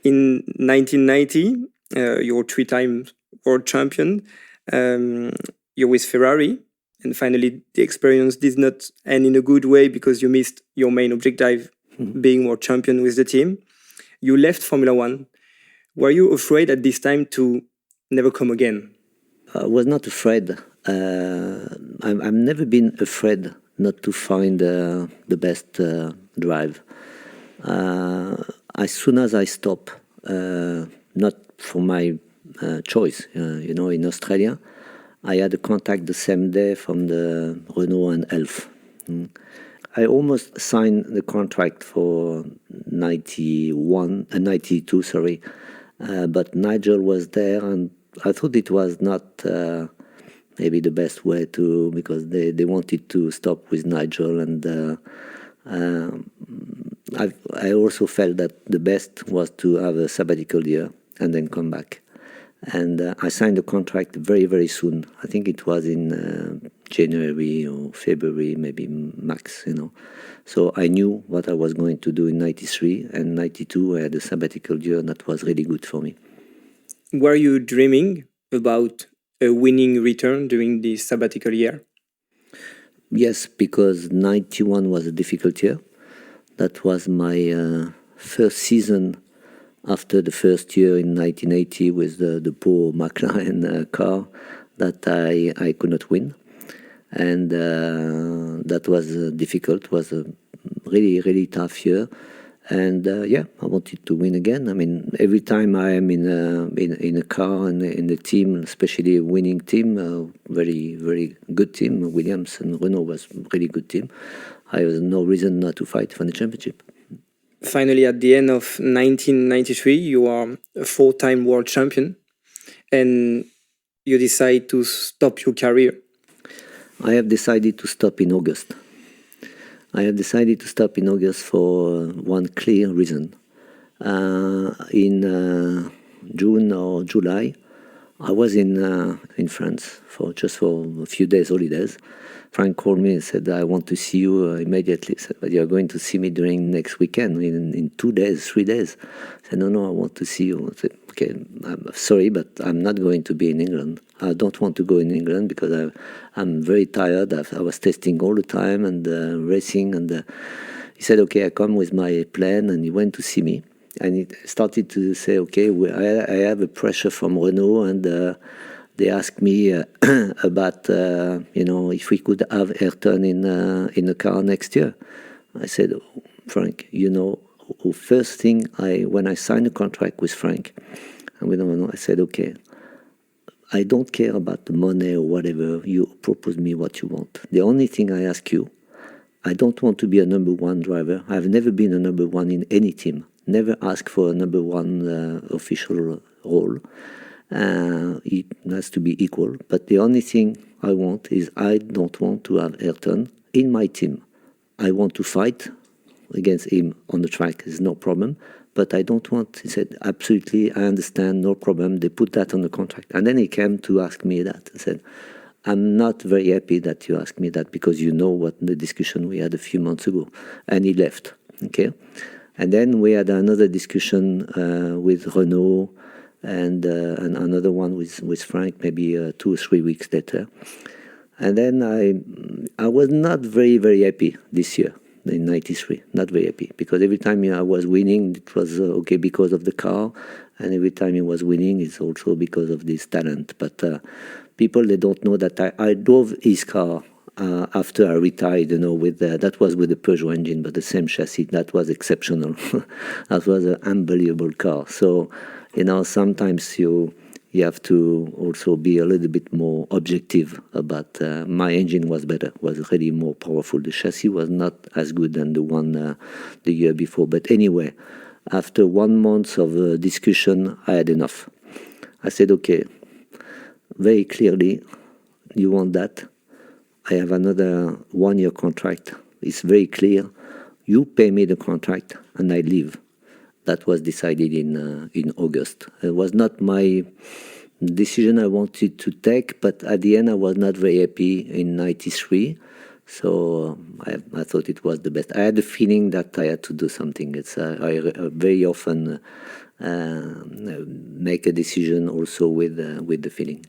In 1990, you're three-time world champion. You're with Ferrari, and finally the experience did not end in a good way because you missed your main objective, being world champion with the team. You left Formula One. Were you afraid at this time to never come again? I was not afraid. I've never been afraid not to find the best drive. As soon as I stop, not for my choice, in Australia, I had a contact the same day from the Renault and Elf. I almost signed the contract for 92, sorry, but Nigel was there, and I thought it was not maybe the best way to, because they wanted to stop with Nigel, and I also felt that the best was to have a sabbatical year and then come back. And I signed the contract very, very soon. I think it was in January or February, maybe max, So I knew what I was going to do in 93, and 92 I had a sabbatical year, and that was really good for me. Were you dreaming about a winning return during the sabbatical year? Yes, because 91 was a difficult year. That was my first season after the first year in 1980 with the poor McLaren car that I could not win. And that was difficult, was a really, really tough year. And I wanted to win again. I mean, every time I am in a car and in a team, especially a winning team, a very, very good team, Williams and Renault was a really good team, I have no reason not to fight for the championship. Finally, at the end of 1993, you are a four-time world champion, and you decide to stop your career. I have decided to stop in August. I have decided to stop in August for one clear reason. In June or July, I was in France for a few days holidays. Frank called me and said, I want to see you immediately. I said, but you're going to see me during next weekend, in 2 days, 3 days. I said, no, I want to see you. I said, okay, I'm sorry, but I'm not going to be in England. I don't want to go in England because I'm very tired. I was testing all the time and racing. And he said, okay, I come with my plan, and he went to see me. And he started to say, okay, I have a pressure from Renault, and they asked me about, if we could have Ayrton in the car next year. I said, Frank, first thing when I signed a contract with Frank and with Renault, I said, okay, I don't care about the money or whatever. You propose me what you want. The only thing I ask you, I don't want to be a number one driver. I've never been a number one in any team. Never asked for a number one official role. It has to be equal. But the only thing I want is I don't want to have Ayrton in my team. I want to fight against him on the track. There's no problem. But I don't want, he said, absolutely, I understand, no problem. They put that on the contract. And then he came to ask me that. I said, I'm not very happy that you asked me that because you know what the discussion we had a few months ago. And he left, okay? And then we had another discussion with Renault and another one with Frank, maybe 2 or 3 weeks later. And then I was not very, very happy this year. In 93, not very happy, because every time I was winning, it was okay because of the car, and every time he was winning, it's also because of this talent. But people, they don't know that I drove his car after I retired, that was with the Peugeot engine, but the same chassis. That was exceptional. That was an unbelievable car. So, sometimes you have to also be a little bit more objective about my engine was better, was really more powerful. The chassis was not as good than the one the year before. But anyway, after 1 month of discussion, I had enough. I said, okay, very clearly, you want that? I have another 1-year contract. It's very clear. You pay me the contract and I leave. That was decided in August. It was not my decision I wanted to take, but at the end I was not very happy in 93. So I thought it was the best. I had the feeling that I had to do something. I very often make a decision also with the feeling.